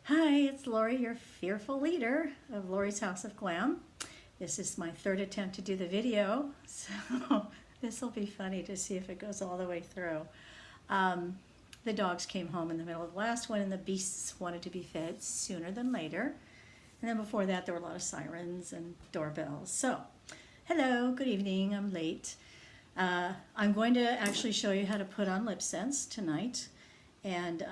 Hi, it's Lori, your fearful leader of Lori's House of Glam. This is my third attempt to do the video, so this will be funny to see if it goes all the way through. The dogs came home in the middle of the last one, and the beasts wanted to be fed sooner than later. And then before that, there were a lot of sirens and doorbells. So, hello, good evening, I'm late. I'm going to actually show you how to put on LipSense tonight. And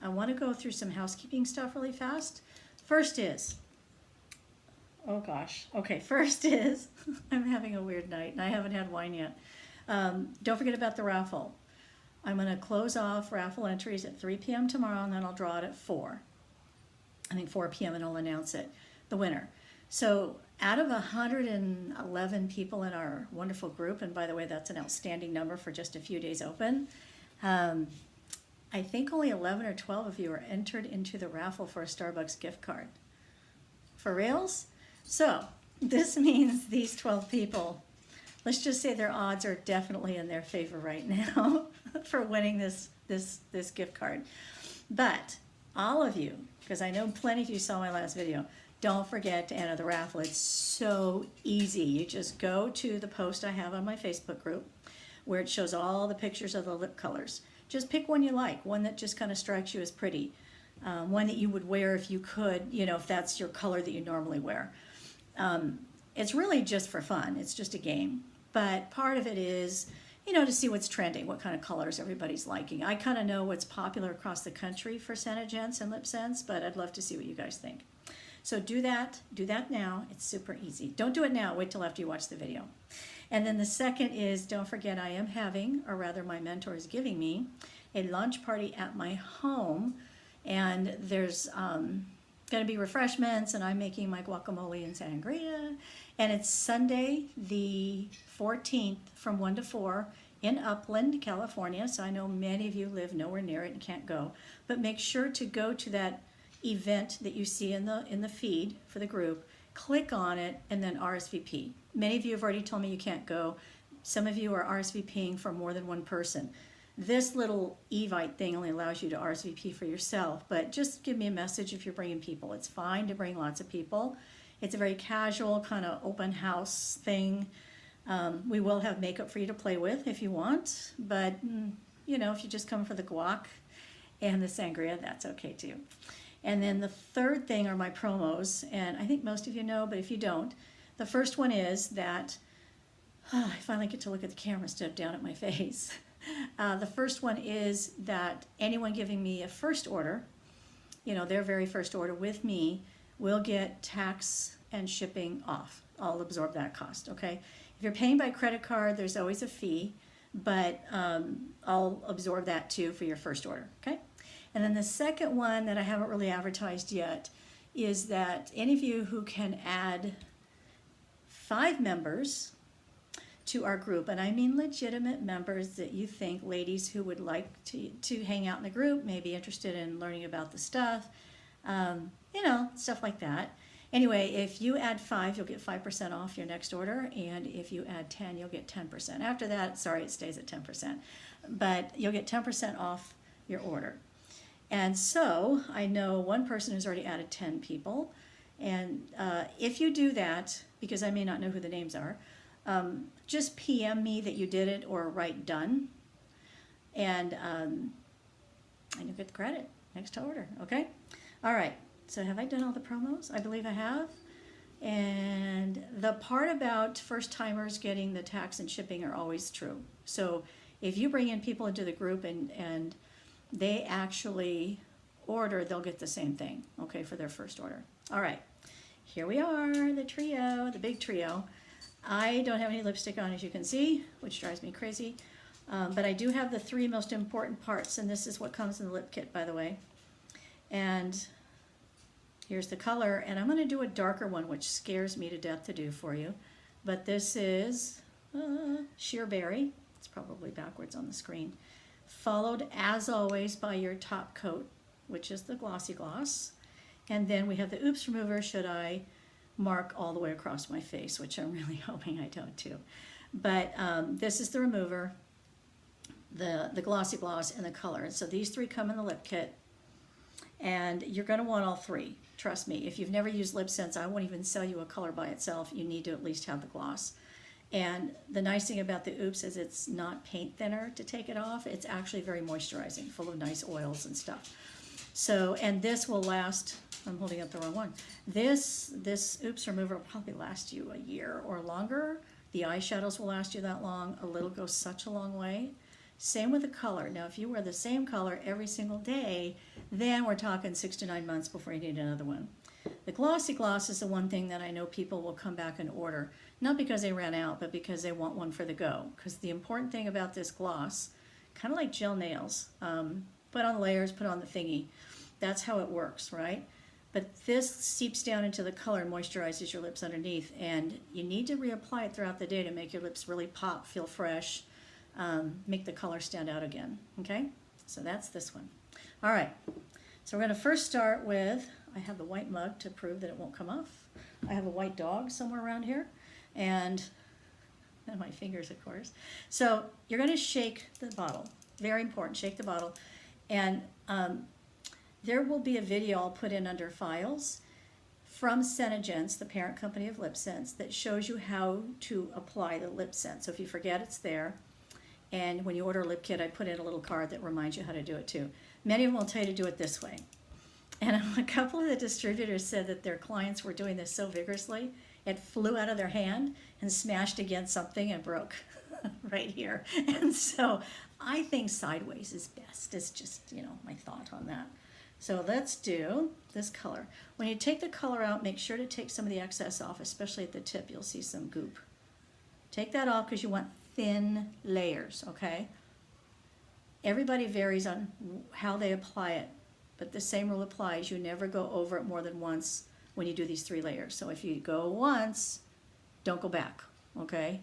I want to go through some housekeeping stuff really fast. First is, oh gosh, okay, first is, I'm having a weird night and I haven't had wine yet. Don't forget about the raffle. I'm going to close off raffle entries at 3 p.m. tomorrow, and then I'll draw it at 4. I think 4 p.m. and I'll announce it, the winner. So out of 111 people in our wonderful group, and by the way, that's an outstanding number for just a few days open, I think only 11 or 12 of you are entered into the raffle for a Starbucks gift card. For reals? So this means these 12 people, let's just say their odds are definitely in their favor right now for winning this gift card. But all of you, because I know plenty of you saw my last video, don't forget to enter the raffle. It's so easy. You just go to the post I have on my Facebook group where it shows all the pictures of the lip colors. Just pick one you like, one that just kind of strikes you as pretty, one that you would wear if you could, if that's your color that you normally wear. It's really just for fun. It's just a game. But part of it is, to see what's trending, what kind of colors everybody's liking. I kind of know what's popular across the country for SeneGence and LipSense, but I'd love to see what you guys think. So do that now. It's super easy. Don't do it now. Wait till after you watch the video. And then the second is, don't forget I am having, or rather my mentor is giving me, a launch party at my home. And there's going to be refreshments, and I'm making my guacamole and sangria. And it's Sunday the 14th from 1 to 4 in Upland, California. So I know many of you live nowhere near it and can't go. But make sure to go to that event that you see in the feed for the group. Click on it and then RSVP. Many of you have already told me you can't go. Some of you are RSVPing for more than one person. This little Evite thing only allows you to RSVP for yourself, but just give me a message if you're bringing people. It's fine to bring lots of people. It's a very casual kind of open house thing. We will have makeup for you to play with if you want, but if you just come for the guac and the sangria, that's okay too. And then the third thing are my promos, and I think most of you know, but if you don't, the first one is that, I finally get to look at the camera instead of down at my face. The first one is that anyone giving me a first order, their very first order with me, will get tax and shipping off. I'll absorb that cost, okay? If you're paying by credit card, there's always a fee, but I'll absorb that too for your first order, okay? And then the second one that I haven't really advertised yet is that any of you who can add 5 members to our group, and I mean legitimate members that you think, ladies who would like to hang out in the group, may be interested in learning about the stuff, stuff like that. Anyway, if you add 5, you'll get 5% off your next order, and if you add 10, you'll get 10%. After that, sorry, it stays at 10%, but you'll get 10% off your order. And so I know one person who's already added 10 people, and if you do that, because I may not know who the names are, just PM me that you did it or write done, and you'll get the credit next to order, okay? All right, so have I done all the promos? I believe I have. And the part about first-timers getting the tax and shipping are always true. So if you bring in people into the group and they actually order, they'll get the same thing, okay, for their first order. All right, here we are, the trio, the big trio. I don't have any lipstick on, as you can see, which drives me crazy. But I do have the 3 most important parts, and this is what comes in the lip kit, by the way. And here's the color, and I'm going to do a darker one, which scares me to death to do for you. But this is Sheer Berry. It's probably backwards on the screen. Followed, as always, by your top coat, which is the Glossy Gloss. And then we have the Oops Remover, should I mark all the way across my face, which I'm really hoping I don't too. But this is the remover, the Glossy Gloss, and the color. And so these 3 come in the lip kit. And you're going to want all three. Trust me. If you've never used LipSense, I won't even sell you a color by itself. You need to at least have the gloss. And the nice thing about the Oops is it's not paint thinner to take it off. It's actually very moisturizing, full of nice oils and stuff. So, and this will last, I'm holding up the wrong one. This Oops remover will probably last you a year or longer. The eyeshadows will last you that long. A little goes such a long way. Same with the color. Now, if you wear the same color every single day, then we're talking 6 to 9 months before you need another one. The glossy gloss is the one thing that I know people will come back and order. Not because they ran out, but because they want one for the go. Because the important thing about this gloss, kind of like gel nails, put on layers, put on the thingy. That's how it works, right? But this seeps down into the color and moisturizes your lips underneath. And you need to reapply it throughout the day to make your lips really pop, feel fresh, make the color stand out again. Okay? So that's this one. All right. So we're going to first start with, I have the white mug to prove that it won't come off. I have a white dog somewhere around here. And my fingers, of course. So you're going to shake the bottle. Very important, shake the bottle. And there will be a video I'll put in under files from Senegence, the parent company of LipSense, that shows you how to apply the LipSense. So if you forget, it's there. And when you order a lip kit, I put in a little card that reminds you how to do it too. Many of them will tell you to do it this way. And a couple of the distributors said that their clients were doing this so vigorously, it flew out of their hand and smashed against something and broke right here. And so I think sideways is best. It's just, my thought on that. So let's do this color. When you take the color out, make sure to take some of the excess off, especially at the tip. You'll see some goop. Take that off because you want thin layers, okay? Everybody varies on how they apply it, but the same rule applies. You never go over it more than once when you do these 3 layers. So if you go once, don't go back, okay?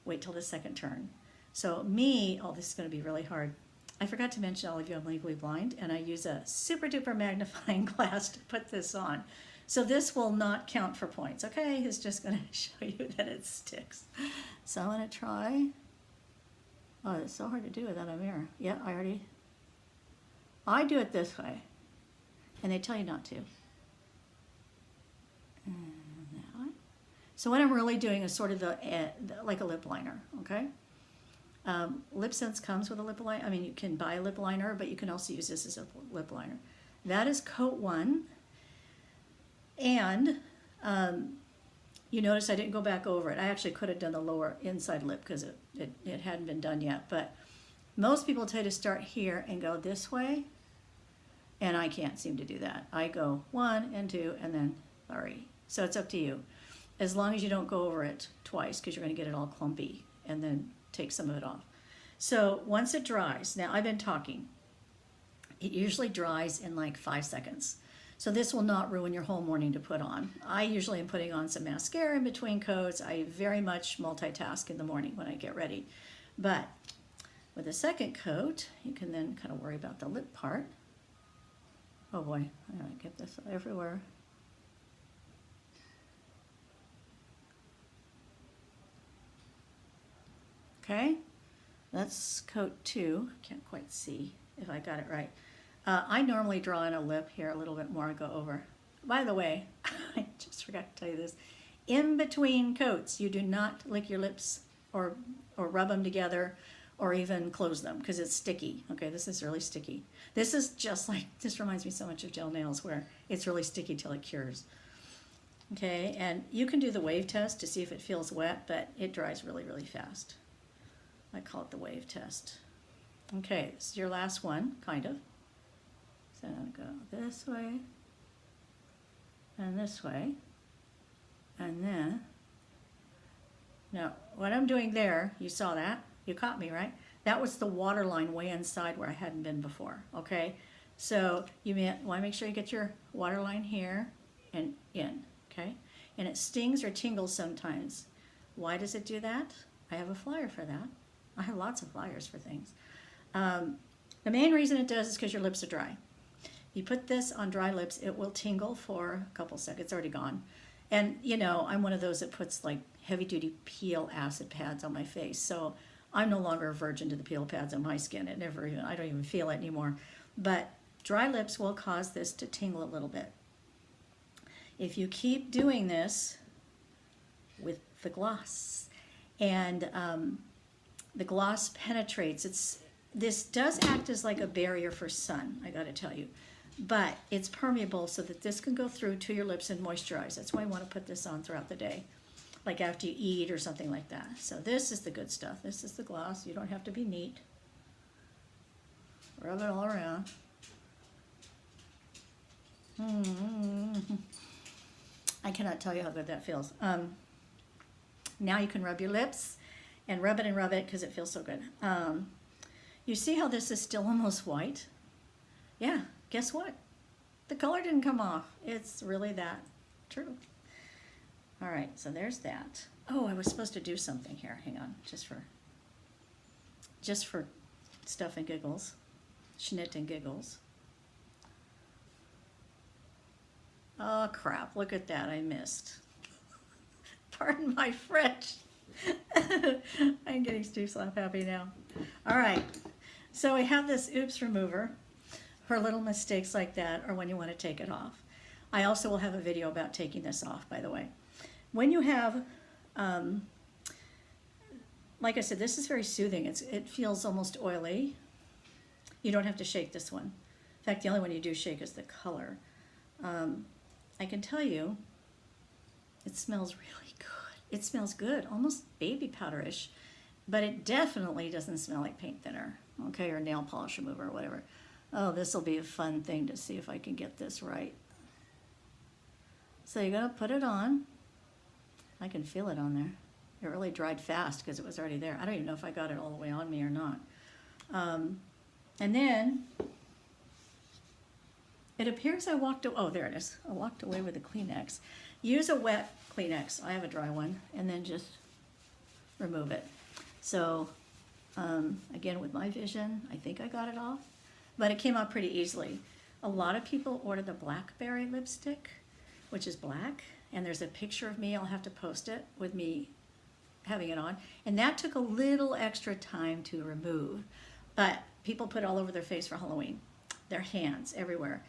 Wait till the second turn. So this is going to be really hard. I forgot to mention all of you I'm legally blind, and I use a super duper magnifying glass to put this on. So this will not count for points, okay? It's just going to show you that it sticks. So I'm going to try. Oh, it's so hard to do without a mirror. Yeah, I do it this way, and they tell you not to. And that one. So what I'm really doing is sort of like a lip liner, okay? LipSense comes with a lip liner. I mean, you can buy a lip liner, but you can also use this as a lip liner. That is coat 1. And you notice I didn't go back over it. I actually could have done the lower inside lip because it hadn't been done yet. But most people tell you to start here and go this way. And I can't seem to do that. I go 1 and 2 and then 3. So it's up to you. As long as you don't go over it twice because you're going to get it all clumpy and then take some of it off. So once it dries, now I've been talking. It usually dries in like 5 seconds. So this will not ruin your whole morning to put on. I usually am putting on some mascara in between coats. I very much multitask in the morning when I get ready. But with the second coat, you can then kind of worry about the lip part. Oh boy, I gotta get this everywhere. Okay, that's coat 2. Can't quite see if I got it right. I normally draw in a lip here a little bit more and go over. By the way, I just forgot to tell you this. In between coats, you do not lick your lips or rub them together or even close them because it's sticky. Okay, this is really sticky. This reminds me so much of gel nails where it's really sticky till it cures. Okay, and you can do the wave test to see if it feels wet, but it dries really, really fast. I call it the wave test. Okay, this is your last one, kind of. So I'm going to go this way, and this way, and then, now what I'm doing there, you saw that? You caught me, right? That was the water line way inside where I hadn't been before, okay? So you want to make sure you get your water line here and in, okay? And it stings or tingles sometimes. Why does it do that? I have a flyer for that. I have lots of flyers for things. The main reason it does is because your lips are dry. You put this on dry lips, it will tingle for a couple seconds. It's already gone. And, I'm one of those that puts like heavy-duty peel acid pads on my face. So I'm no longer a virgin to the peel pads on my skin. I don't even feel it anymore. But dry lips will cause this to tingle a little bit. If you keep doing this with the gloss, and the gloss penetrates, this does act as like a barrier for sun, I gotta tell you, but it's permeable so that this can go through to your lips and moisturize. That's why I want to put this on throughout the day, like after you eat or something like that. So this is the good stuff. This is the gloss. You don't have to be neat. Rub it all around. I cannot tell you how good that feels. Now you can rub your lips and rub it because it feels so good. You see how this is still almost white? Yeah, guess what? The color didn't come off. It's really that true. All right, so there's that. Oh, I was supposed to do something here. Hang on, just for stuff and giggles, schnit and giggles. Oh crap, look at that, I missed. Pardon my French. I'm getting Steve Slap happy now. All right, so I have this oops remover for little mistakes like that or when you want to take it off. I also will have a video about taking this off, by the way. When you have, like I said, this is very soothing. It feels almost oily. You don't have to shake this one. In fact, the only one you do shake is the color. I can tell you, it smells really good. It smells good, almost baby powderish, but it definitely doesn't smell like paint thinner, okay, or nail polish remover or whatever. Oh, this will be a fun thing to see if I can get this right. So you're gonna put it on. I can feel it on there. It really dried fast because it was already there. I don't even know if I got it all the way on me or not. And then it appears I walked away. Oh, there it is. I walked away with a Kleenex. Use a wet Kleenex. I have a dry one, and then just remove it. So again, with my vision, I think I got it off, but it came out pretty easily. A lot of people order the blackberry lipstick, which is black, and there's a picture of me. I'll have to post it with me having it on, and that took a little extra time to remove, but people put it all over their face for Halloween, their hands, everywhere.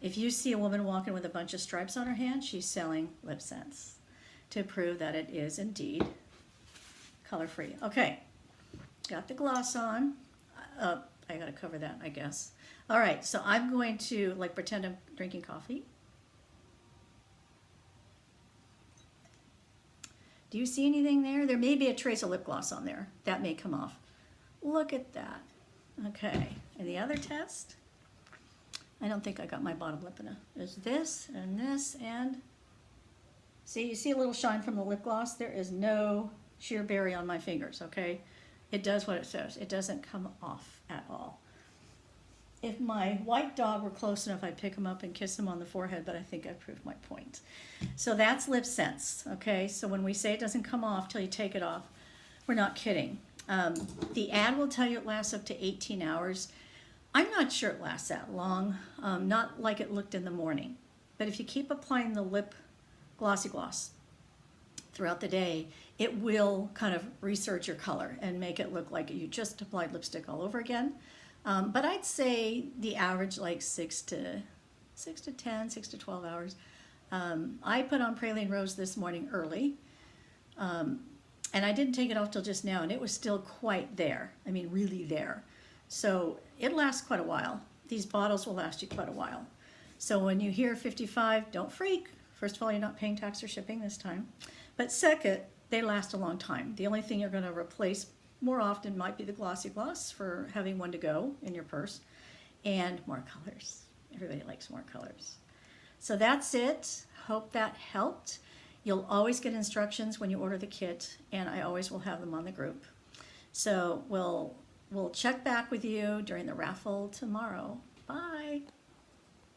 If you see a woman walking with a bunch of stripes on her hand, she's selling LipSense to prove that it is indeed color-free. Okay, got the gloss on. I gotta cover that, I guess. All right, so I'm going to like pretend I'm drinking coffee. Do you see anything there? There may be a trace of lip gloss on there. That may come off. Look at that. Okay, and the other test, I don't think I got my bottom lip enough. There's this, and see, you see a little shine from the lip gloss? There is no sheer berry on my fingers, okay? It does what it says. It doesn't come off at all. If my white dog were close enough, I'd pick him up and kiss him on the forehead, but I think I proved my point. So that's LipSense, okay? So when we say it doesn't come off till you take it off, we're not kidding. The ad will tell you it lasts up to 18 hours. I'm not sure it lasts that long, not like it looked in the morning. But if you keep applying the lip glossy gloss throughout the day, it will kind of research your color and make it look like you just applied lipstick all over again. But I'd say the average like 6 to 10, 6 to 12 hours. I put on Praline Rose this morning early, and I didn't take it off till just now, and it was still quite there. I mean, really there. So it lasts quite a while. These bottles will last you quite a while. So when you hear 55, don't freak. First of all, you're not paying tax or shipping this time. But second, they last a long time. The only thing you're going to replace more often might be the glossy gloss for having one to go in your purse, and more colors. Everybody likes more colors. So that's it. Hope that helped. You'll always get instructions when you order the kit, and I always will have them on the group. So we'll check back with you during the raffle tomorrow. Bye.